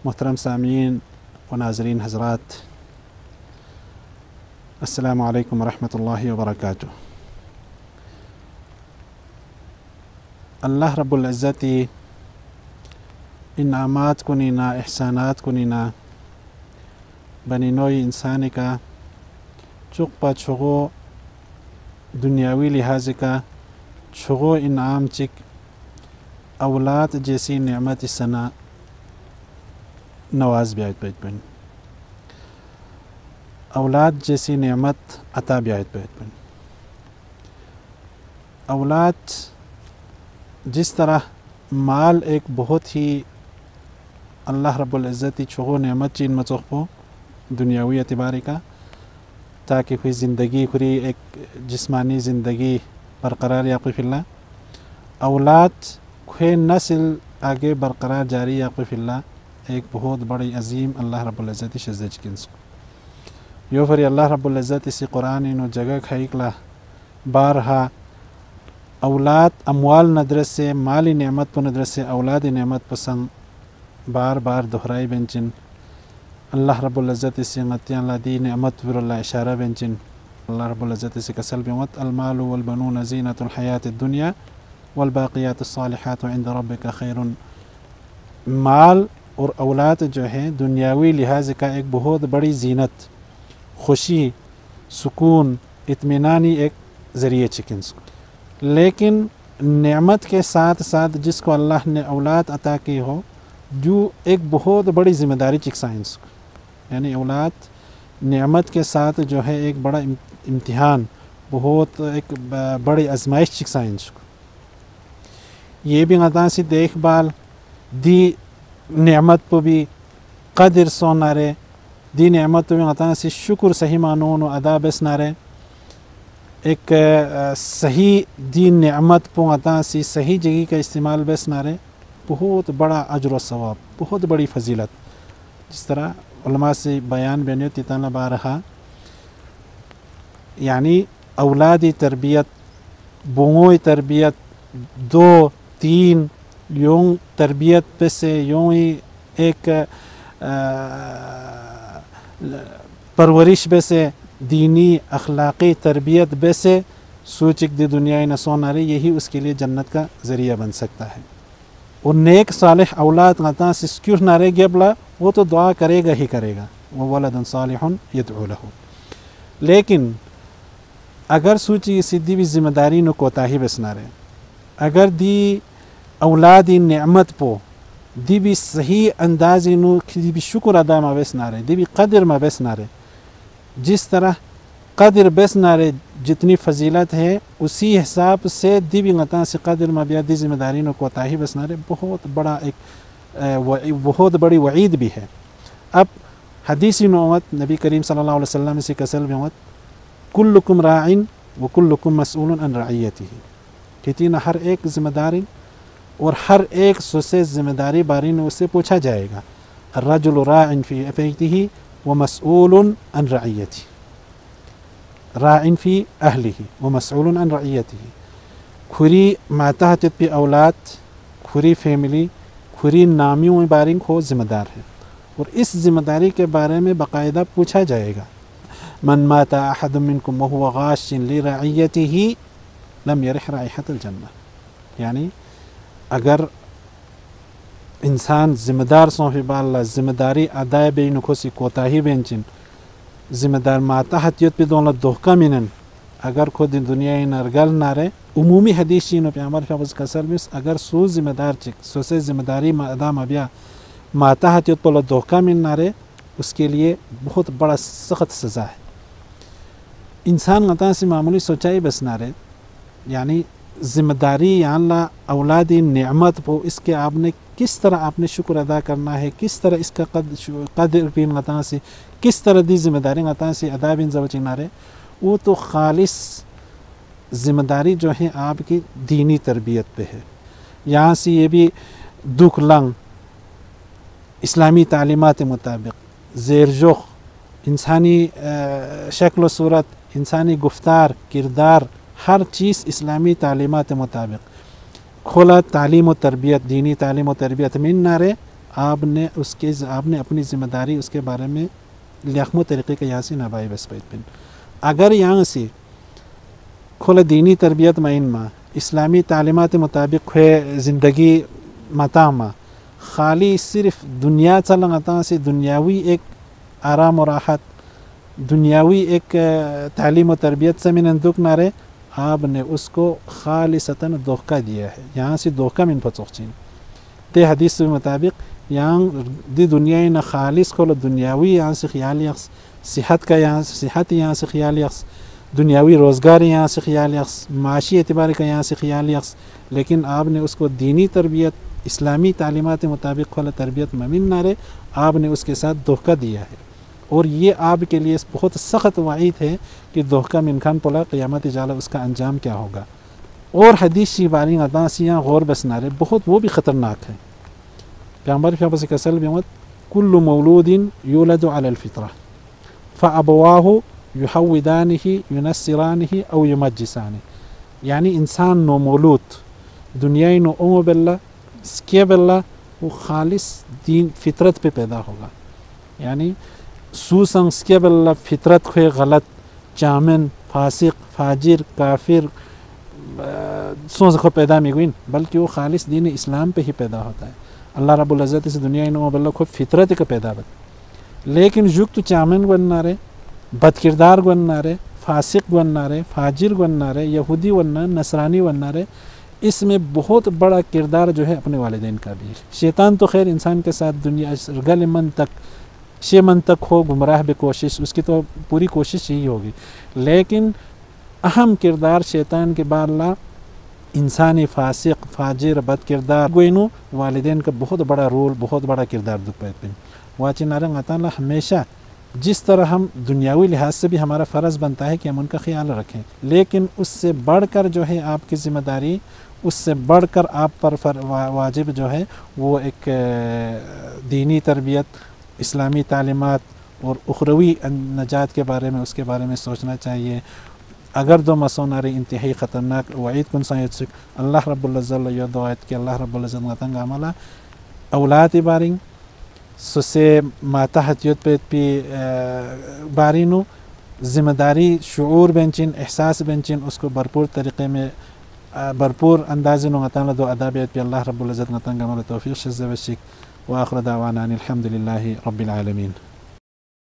محترم سامعین و ناظرین حضرات، السلام علیکم ورحمۃ اللہ وبرکاتہ۔ اللہ رب العزتی انعامات کو نینا احسانات کو نینا بنی نوعی انسانی کا چق پا چھغو دنیاوی لحاظ کا چھغو انعام چک اولاد جیسی نعمت سنا نواز بیایت بیت بن، اولاد جیسی نعمت عطا بیایت بیت بن۔ اولاد جس طرح مال ایک بہت ہی اللہ رب العزتی چھغو نعمت چین مچوخو دنیاوی اعتباری کا، تاکہ کوئی زندگی کھری ایک جسمانی زندگی برقرار یاقف اللہ، اولاد کوئی نسل آگے برقرار جاری یاقف اللہ ایک بہت بڑی عظیم اللہ رب العزتی شزج کنس یو فری اللہ رب العزت اسی قرآن انو جگہ کھائکلا بارہا اولاد اموال ندرس سے مالی نعمت پر ندرس سے اولاد نعمت پسند بار بار دہرائی بنچن۔ اللہ رب العزت اسی غتیان اللہ دی نعمت پر اللہ اشارہ بنچن۔ اللہ رب العزت اسی کسل بیمت المال والبنون زینت الحیات الدنیا والباقیات الصالحات عند ربک خیر۔ مال اور اولاد جو ہے دنیاوی لحاظ کا ایک بہت بڑی زینت، خوشی، سکون، اطمینانی ایک ذریعے چکنس کو، لیکن نعمت کے ساتھ ساتھ جس کو اللہ نے اولاد عطا کی ہو جو ایک بہت بڑی ذمہ داری چک سائنس کو، یعنی اولاد نعمت کے ساتھ جو ہے ایک بڑا امتحان، بہت ایک بڑی آزمائش چک سائنس کو۔ یہ بھی غطا سی دیکھ بھال دی نعمت پہ بھی قدر سونارے، دی نعمت پہ بھی غطا سی شکر صحیح معنون و ادا بس نارے، ایک صحیح دی نعمت پہ غطا سی صحیح جگہ کا استعمال بس نارے، بہت بڑا اجر و ثواب، بہت بڑی فضیلت۔ جس طرح علماء سے بیان بینیو تیتانا بارہا، یعنی اولادی تربیت، بونگوی تربیت، 2-3 یوں تربیت پہ سے یوں ہی ایک پرورش بے سے دینی اخلاقی تربیت بے سے سوچک دی دنیای نسون آ رہی، یہی اس کے لیے جنت کا ذریعہ بن سکتا ہے۔ اور نیک صالح اولاد غطا سے سکیور نارے گیبلا وہ تو دعا کرے گا ہی کرے گا، وولد صالح یدعو لہ۔ لیکن اگر سوچی سدھی بھی ذمہ داری نو کوتاہی بس نارے، اگر دی اولادی نعمت پو دی بھی صحیح اندازی نو دی بھی شکر ادا ما بس نارے، دی بھی قدر ما بس نارے، جس طرح قدر بس نارے جتنی فضیلت ہے اسی حساب سے دی بھی غطا سے قدر ما بیا دی ذمہ داری نو کوتاہی بس نارے، بہت بڑا ایک بہت بڑی وعید بھی ہے۔ اب حدیثی نومت نبی کریم صلی اللہ علیہ وسلم سے کسل بیمت کلکم راعن و کلکم مسئول عن رعیتہ، کہتی نا ہر ایک ذمہ داری اور ہر ایک سے ذمہ داری باری نے اس سے پوچھا جائے گا۔ الرجل راع فی بیتہ ومسئول عن رعیتہ، راع فی اہلہ ومسئول عن رعیتہ، کھری ماتحت پہ اولاد، کھری فیملی، کھری نامیوں بارنگ ہو ذمہ دار ہے، اور اس ذمہ داری کے بارے میں باقاعدہ پوچھا جائے گا۔ من مات احد منکم وهو غاش لرعیتہ لم یرح رائحۃ الجنہ، یعنی اگر انسان ذمہ دار سونفی باللہ ذمہ داری ادائے بے نکھوسی کوتاہی بینچن، ذمہ دار ماتحتیت پہ دولت دھوکہ منن، اگر خود دنیا نرگل نارے عمومی حدیث چینو پہ عمر فیض کا سروس اگر سو ذمہ دار چک سو سے ذمہ داری ادا مبیا ماتحتیت پہ دھوکہ من نارے، اس کے لیے بہت بڑا سخت سزا ہے۔ انسان غطا سے معمولی سوچائی بس نارے، یعنی ذمہ داری یا اللہ اولادی نعمت پو اس کے آپ نے کس طرح آپ نے شکر ادا کرنا ہے، کس طرح اس کا قدر بین غطا سے کس طرح دی ذمہ داری غطا سے ادا بین زوچی نارے، وہ تو خالص ذمہ داری جو ہے آپ کی دینی تربیت پہ ہے۔ یہاں سے یہ بھی دکھ لنگ اسلامی تعلیمات مطابق زیر جوخ انسانی شکل و صورت، انسانی گفتار کردار، ہر چیز اسلامی تعلیمات مطابق کھولا تعلیم و تربیت، دینی تعلیم و تربیت من نارے آپ نے اپنی ذمہ داری اس کے بارے میں لیاقمو طریقے کا یہاں سے نبائی بس پیت پن اگر یہاں سے کھلا دینی تربیت میں ان ماں اسلامی تعلیمات مطابق کھوے زندگی متا ماں خالی صرف دنیا چلنگتا سے دنیاوی ایک آرام و راحت دنیاوی ایک تعلیم و تربیت سے من اندوک نہ رہے آپ نے اس کو خالصتاً دھوکہ دیا ہے. یہاں سے دھوکہ من پچوکچین تے حدیث کے مطابق یہاں دی دنیا نہ خالص کھولو دنیاوی یہاں سے خیال یکس صحت کا صحت یہاں سے خیال یکس دنیاوی روزگار یہاں سے خیال یکس معاشی اعتبار کا یہاں سے خیال یکس لیکن آپ نے اس کو دینی تربیت اسلامی تعلیمات مطابق کھولا تربیت ممن نہ رہے آپ نے اس کے ساتھ دھوکہ دیا ہے. اور یہ آپ کے لیے بہت سخت وعید ہے کہ دھوکہ من کھان پولا قیامت جالا اس کا انجام کیا ہوگا. اور حدیث شی باری عطاسیاں غور بس نہ رہے بہت وہ بھی خطرناک ہے. پیغمبر فیابس کسل بیمت کل مولود یولد علی الفطرہ فابواہ یحودانہ ینصرانہ او یمجسانہ. یعنی انسان نو مولود دنیای نو امو باللہ سکے باللہ وہ خالص دین فطرت پہ پیدا ہوگا. یعنی سوسنگ سکے باللہ فطرت کھوے غلط چامن فاسق فاجر کافر سوز کو پیدا میگوین بلکہ وہ خالص دین اسلام پہ ہی پیدا ہوتا ہے. اللہ رب العزت اس دنیا نو باللہ کو فطرت کا پیدا بت لیکن جگ تو چامن گن نہ رہے بد کردار گن نہ رہے فاسق گن نہ رہے فاجر گن نہ رہے یہودی ون نہ نصرانی ون نہ رہے. اس میں بہت بڑا کردار جو ہے اپنے والدین کا بھی ہے. شیطان تو خیر انسان کے ساتھ دنیا گل من تک شے من تک ہو گمراہ بے کوشش اس کی تو پوری کوشش یہی ہوگی لیکن اہم کردار شیطان کے بعد اللہ انسانی فاسق فاجر بد کردار گوئنو والدین کا بہت بڑا رول بہت بڑا کردار دکھتے ہیں. واچی نارنگ اللہ ہمیشہ جس طرح ہم دنیاوی لحاظ سے بھی ہمارا فرض بنتا ہے کہ ہم ان کا خیال رکھیں لیکن اس سے بڑھ کر جو ہے آپ کی ذمہ داری اس سے بڑھ کر آپ پر واجب جو ہے وہ ایک دینی تربیت اسلامی تعلیمات اور اخروی نجات کے بارے میں اس کے بارے میں سوچنا چاہیے. اگر دو مسوناری انتہائی خطرناک وعید کن سایت سک اللہ رب العزت یہ دعایت کہ اللہ رب العزت نتنگ عملہ اولاد بارنگ سسے ماتحتیت پیت پی بارینو ذمہ داری شعور بنچین احساس بنچین اس کو بھرپور طریقے میں بھرپور اندازے نو غتانا دو ادابیت پی اللہ رب العزت نتنگ عملہ توفیق شزہ وشک وآخر دعوانا الحمد للہ رب العالمین.